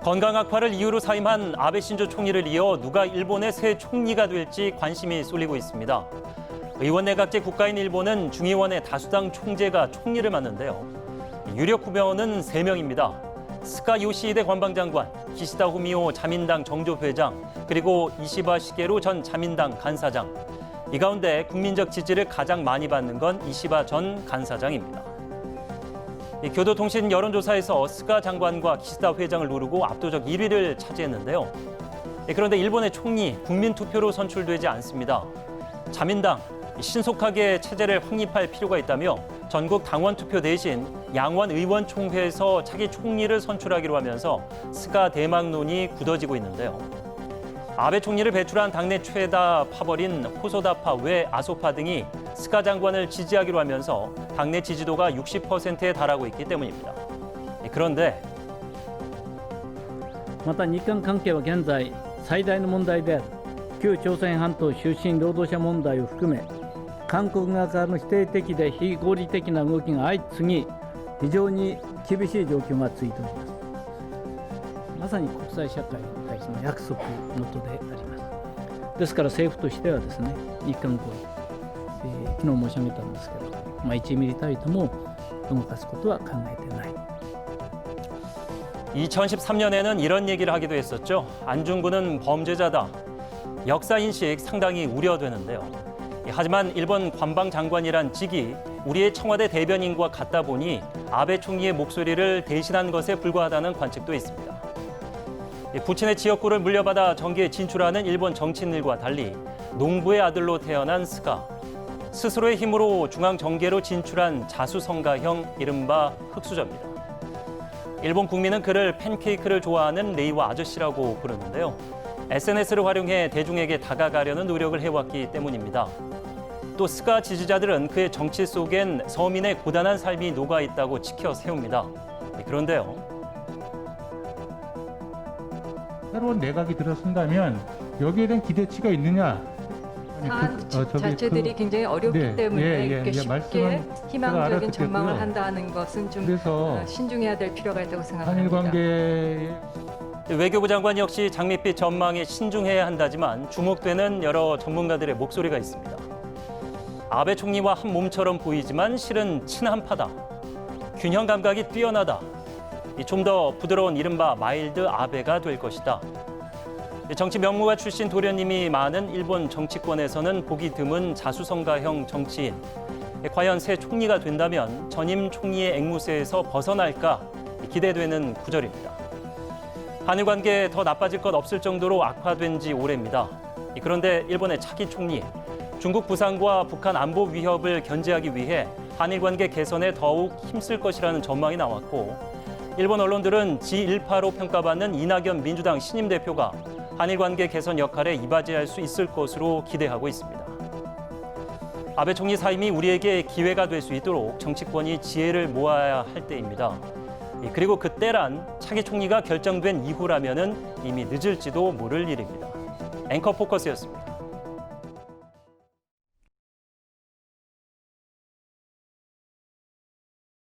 건강 악화를 이유로 사임한 아베 신조 총리를 이어 누가 일본의 새 총리가 될지 관심이 쏠리고 있습니다. 의원 내각제 국가인 일본은 중의원의 다수당 총재가 총리를 맡는데요. 유력 후보는 3명입니다. 스가 요시히데 관방장관, 기시다 후미오 자민당 정조회장, 그리고 이시바 시게루 전 자민당 간사장. 이 가운데 국민적 지지를 가장 많이 받는 건 이시바 전 간사장입니다. 교도통신 여론조사에서 스가 장관과 기시다 회장을 누르고 압도적 1위를 차지했는데요. 그런데 일본의 총리 국민투표로 선출되지 않습니다. 자민당, 신속하게 체제를 확립할 필요가 있다며 전국 당원 투표 대신 양원 의원총회에서 차기 총리를 선출하기로 하면서 스가 대망론이 굳어지고 있는데요. 아베 총리를 배출한 당내 최다 파벌인 호소다파 외 아소파 등이 스가 장관을 지지하기로 하면서 당내 지지도가 60%에 달하고 있기 때문입니다. 그런데 また日韓関係は現在最大の問題である旧朝鮮半島出身労働者問題を含め韓国側からの否定的で非合理的な動きが相次ぎ非常に厳しい状況が続いております。まさに国際社会に対しての約束のとであります。ですから政府としてはですね、日韓合意、昨日申し上げたんですけど、1ミリたりとも動かすことは考えてない。 2013년에는 이런 얘기를 하기도 했었죠. 안중근은 범죄자다. 역사 인식 상당히 우려되는데요. 하지만 일본 관방장관이란 직이 우리의 청와대 대변인과 같다 보니 아베 총리의 목소리를 대신한 것에 불과하다는 관측도 있습니다. 부친의 지역구를 물려받아 정계에 진출하는 일본 정치인들과 달리 농부의 아들로 태어난 스가. 스스로의 힘으로 중앙 정계로 진출한 자수성가형 이른바 흑수저입니다. 일본 국민은 그를 팬케이크를 좋아하는 레이와 아저씨라고 부르는데요. SNS를 활용해 대중에게 다가가려는 노력을 해왔기 때문입니다. 또 스가 지지자들은 그의 정치 속엔 서민의 고단한 삶이 녹아있다고 지켜 세웁니다. 그런데요. 새로운 내각이 들어선다면 여기에 대한 기대치가 있느냐? 사안 자체들이 굉장히 어렵기 때문에 이렇게 쉽게 희망적인 전망을 한다는 것은 좀 신중해야 될 필요가 있다고 한일 생각합니다. 관계 외교부 장관 역시 장밋빛 전망에 신중해야 한다지만 주목되는 여러 전문가들의 목소리가 있습니다. 아베 총리와 한 몸처럼 보이지만 실은 친한파다. 균형 감각이 뛰어나다. 좀 더 부드러운 이른바 마일드 아베가 될 것이다. 정치 명문가 출신 도련님이 많은 일본 정치권에서는 보기 드문 자수성가형 정치인. 과연 새 총리가 된다면 전임 총리의 앵무새에서 벗어날까 기대되는 구절입니다. 한일 관계 더 나빠질 것 없을 정도로 악화된 지 오래입니다. 그런데 일본의 차기 총리, 중국 부상과 북한 안보 위협을 견제하기 위해 한일 관계 개선에 더욱 힘쓸 것이라는 전망이 나왔고 일본 언론들은 G1파로 평가받는 이낙연 민주당 신임 대표가 한일 관계 개선 역할에 이바지할 수 있을 것으로 기대하고 있습니다. 아베 총리 사임이 우리에게 기회가 될 수 있도록 정치권이 지혜를 모아야 할 때입니다. 그리고 그때란 차기 총리가 결정된 이후라면은 이미 늦을지도 모를 일입니다. 앵커 포커스였습니다.